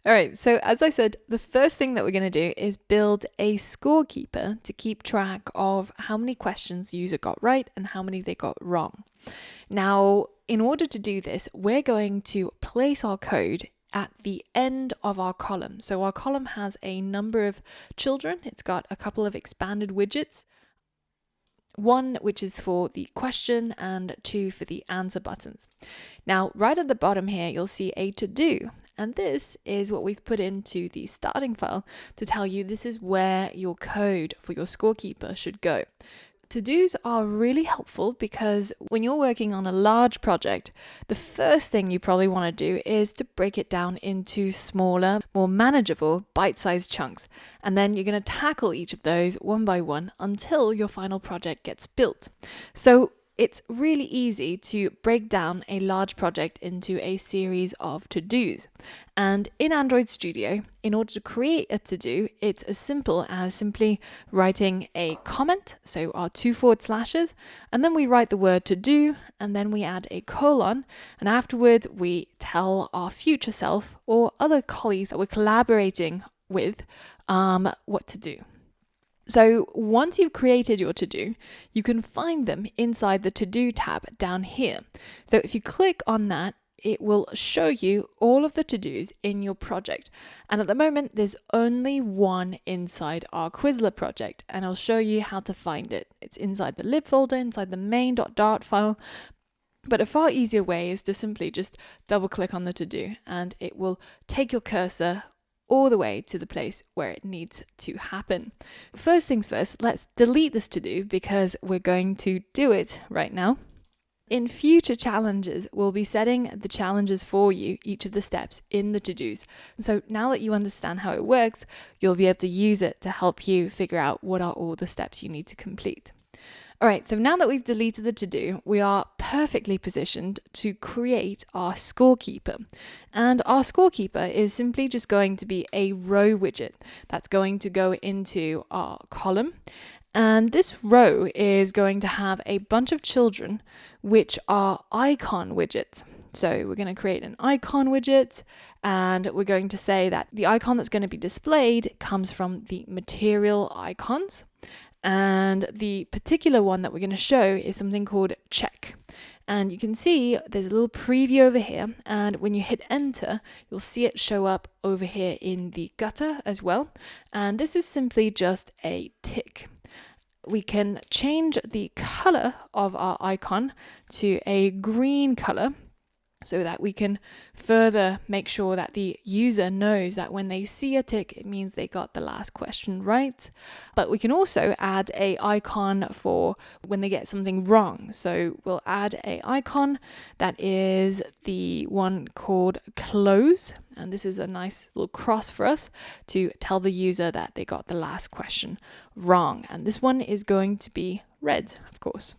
All right, so as I said, the first thing that we're going to do is build a scorekeeper to keep track of how many questions the user got right and how many they got wrong. Now, in order to do this, we're going to place our code at the end of our column. So our column has a number of children. It's got a couple of expanded widgets. One which is for the question and two for the answer buttons. Now, right at the bottom here, you'll see a to-do. And this is what we've put into the starting file to tell you this is where your code for your scorekeeper should go. To-dos are really helpful because when you're working on a large project, the first thing you probably want to do is to break it down into smaller, more manageable, bite-sized chunks. And then you're going to tackle each of those one by one until your final project gets built. So it's really easy to break down a large project into a series of to-dos. And in Android Studio, in order to create a to-do, it's as simple as simply writing a comment, so our 2 forward slashes, and then we write the word to-do, and then we add a colon, and afterwards we tell our future self or other colleagues that we're collaborating with what to do. So once you've created your to-do, you can find them inside the to-do tab down here. So if you click on that, it will show you all of the to-dos in your project. And at the moment, there's only one inside our Quizlet project, and I'll show you how to find it. It's inside the lib folder, inside the main.dart file. But a far easier way is to simply just double click on the to-do, and it will take your cursor all the way to the place where it needs to happen. First things first, let's delete this to-do because we're going to do it right now. In future challenges, we'll be setting the challenges for you, each of the steps in the to-dos. So now that you understand how it works, you'll be able to use it to help you figure out what are all the steps you need to complete. All right, so now that we've deleted the to-do, we are perfectly positioned to create our scorekeeper. And our scorekeeper is simply just going to be a row widget that's going to go into our column. And this row is going to have a bunch of children, which are icon widgets. So we're going to create an icon widget, and we're going to say that the icon that's going to be displayed comes from the material icons. And the particular one that we're going to show is something called check. And you can see there's a little preview over here. And when you hit enter, you'll see it show up over here in the gutter as well. And this is simply just a tick. We can change the color of our icon to a green color, so that we can further make sure that the user knows that when they see a tick, it means they got the last question right. But we can also add an icon for when they get something wrong. So we'll add an icon that is the one called close. And this is a nice little cross for us to tell the user that they got the last question wrong. And this one is going to be red, of course.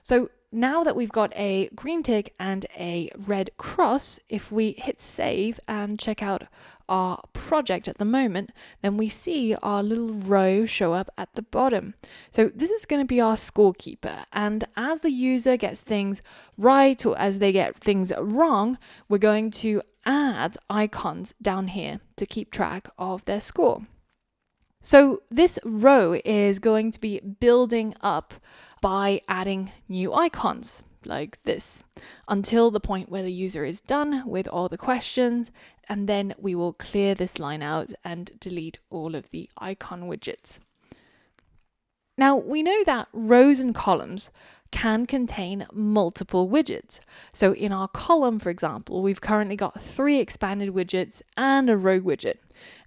So now that we've got a green tick and a red cross, if we hit save and check out our project at the moment, then we see our little row show up at the bottom. So this is going to be our scorekeeper. And as the user gets things right or as they get things wrong, we're going to add icons down here to keep track of their score. So this row is going to be building up by adding new icons like this until the point where the user is done with all the questions, and then we will clear this line out and delete all of the icon widgets. Now we know that rows and columns can contain multiple widgets. So in our column, for example, we've currently got 3 expanded widgets and a row widget.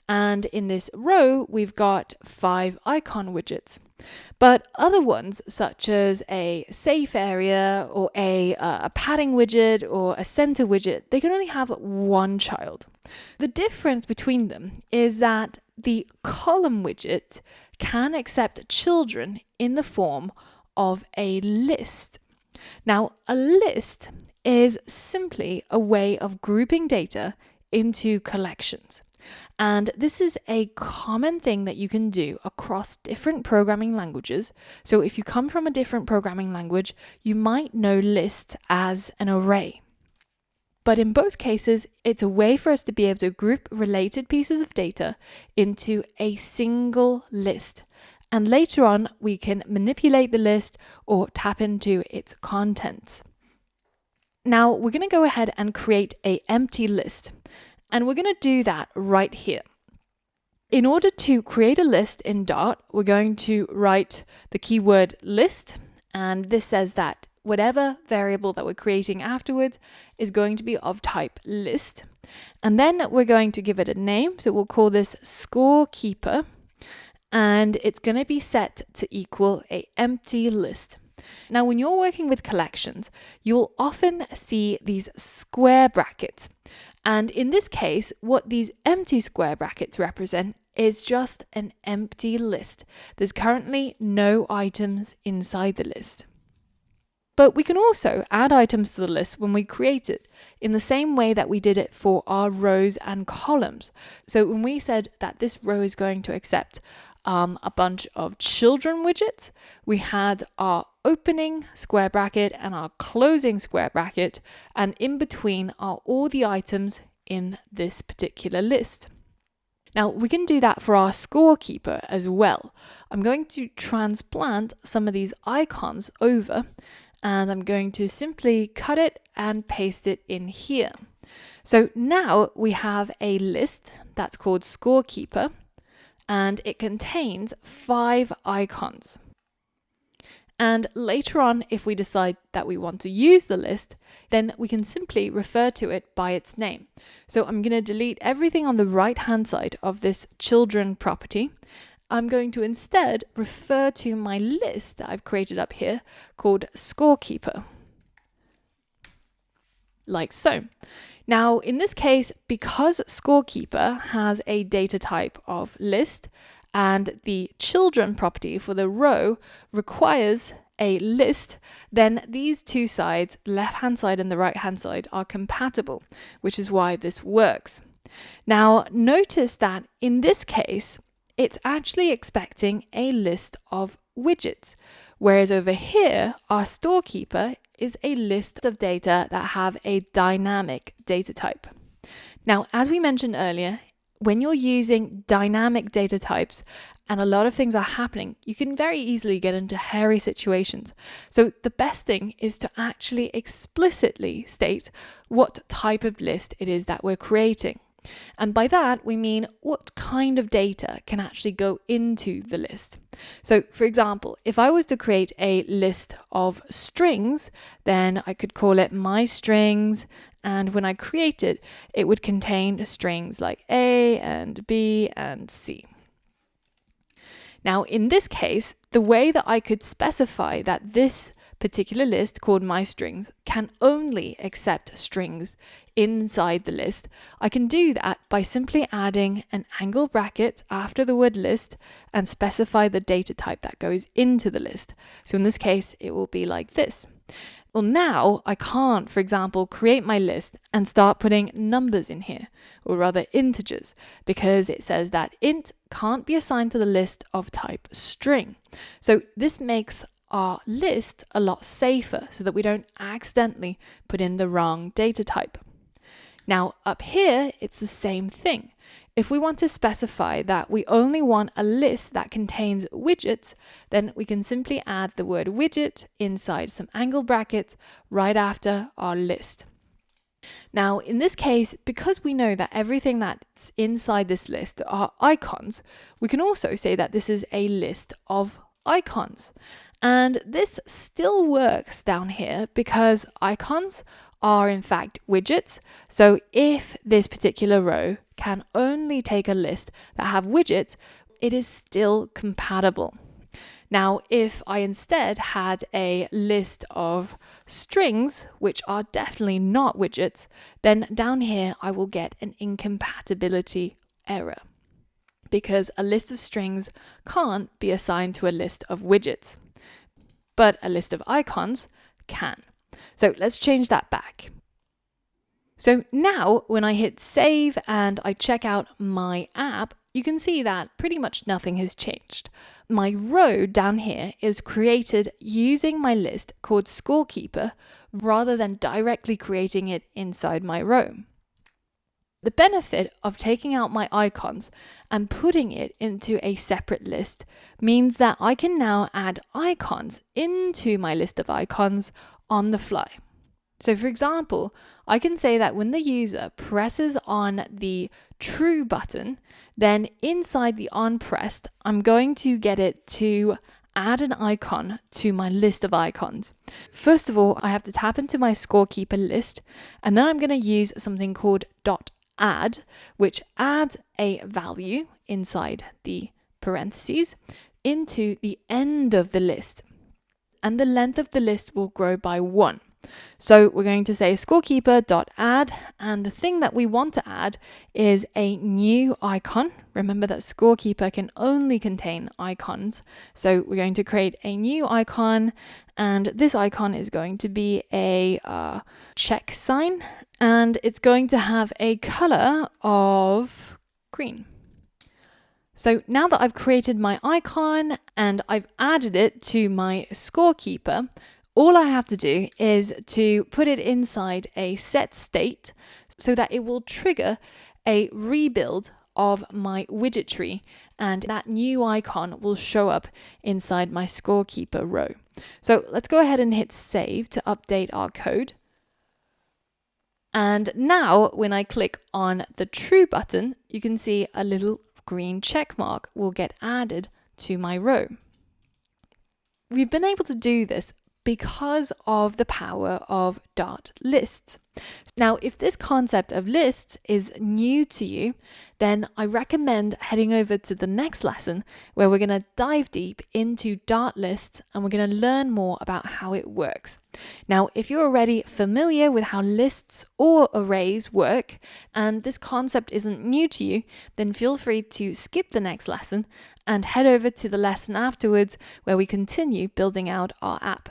And in this row, we've got 5 icon widgets. But other ones, such as a safe area or a padding widget or a center widget, they can only have one child. The difference between them is that the column widget can accept children in the form of a list. Now, a list is simply a way of grouping data into collections. And this is a common thing that you can do across different programming languages. So if you come from a different programming language, you might know list as an array. But in both cases, it's a way for us to be able to group related pieces of data into a single list. And later on, we can manipulate the list or tap into its contents. Now we're going to go ahead and create an empty list. And we're going to do that right here. In order to create a list in Dart, we're going to write the keyword list. And this says that whatever variable that we're creating afterwards is going to be of type list. And then we're going to give it a name. So we'll call this scorekeeper. And it's going to be set to equal an empty list. Now, when you're working with collections, you'll often see these square brackets. And in this case, what these empty square brackets represent is just an empty list. There's currently no items inside the list. But we can also add items to the list when we create it in the same way that we did it for our rows and columns. So when we said that this row is going to accept a bunch of children widgets, we had our opening square bracket and our closing square bracket, and in between are all the items in this particular list. Now we can do that for our scorekeeper as well. I'm going to transplant some of these icons over, and I'm going to simply cut it and paste it in here. So now we have a list that's called scorekeeper, and it contains 5 icons. And later on, if we decide that we want to use the list, then we can simply refer to it by its name. So I'm going to delete everything on the right-hand side of this children property. I'm going to instead refer to my list that I've created up here called scorekeeper, like so. Now, in this case, because scorekeeper has a data type of list and the children property for the row requires a list, then these two sides, the left-hand side and the right-hand side, are compatible, which is why this works. Now, notice that in this case, it's actually expecting a list of widgets, whereas over here, our storekeeper is a list of data that have a dynamic data type. Now, as we mentioned earlier, when you're using dynamic data types and a lot of things are happening, you can very easily get into hairy situations. So the best thing is to actually explicitly state what type of list it is that we're creating. And by that, we mean what kind of data can actually go into the list. So for example, if I was to create a list of strings, then I could call it my strings. And when I create it, it would contain strings like A and B and C. Now, in this case, the way that I could specify that this particular list called my strings can only accept strings inside the list, I can do that by simply adding an angle bracket after the word list and specify the data type that goes into the list. So in this case, it will be like this. Well, now I can't, for example, create my list and start putting numbers in here, or rather integers, because it says that int can't be assigned to the list of type string. So this makes our list a lot safer so that we don't accidentally put in the wrong data type. Now up here, it's the same thing. If we want to specify that we only want a list that contains widgets, then we can simply add the word widget inside some angle brackets right after our list. Now, in this case, because we know that everything that's inside this list are icons, we can also say that this is a list of icons. And this still works down here because icons are in fact widgets. So if this particular row can only take a list that have widgets, it is still compatible. Now, if I instead had a list of strings, which are definitely not widgets, then down here I will get an incompatibility error because a list of strings can't be assigned to a list of widgets, but a list of icons can. So let's change that back. So now when I hit save and I check out my app, you can see that pretty much nothing has changed. My row down here is created using my list called scorekeeper rather than directly creating it inside my row. The benefit of taking out my icons and putting it into a separate list means that I can now add icons into my list of icons on the fly. So for example, I can say that when the user presses on the true button, then inside the on pressed, I'm going to get it to add an icon to my list of icons. First of all, I have to tap into my scorekeeper list, and then I'm going to use something called .add, which adds a value inside the parentheses into the end of the list. And the length of the list will grow by 1. So we're going to say scorekeeper.add, and the thing that we want to add is a new icon. Remember that scorekeeper can only contain icons. So we're going to create a new icon, and this icon is going to be a check sign, and it's going to have a color of green. So now that I've created my icon and I've added it to my scorekeeper, all I have to do is to put it inside a set state so that it will trigger a rebuild of my widget tree, and that new icon will show up inside my scorekeeper row. So let's go ahead and hit save to update our code. And now when I click on the true button, you can see a little green check mark will get added to my row. We've been able to do this because of the power of Dart lists. Now, if this concept of lists is new to you, then I recommend heading over to the next lesson where we're going to dive deep into Dart lists and we're going to learn more about how it works. Now, if you're already familiar with how lists or arrays work and this concept isn't new to you, then feel free to skip the next lesson and head over to the lesson afterwards where we continue building out our app.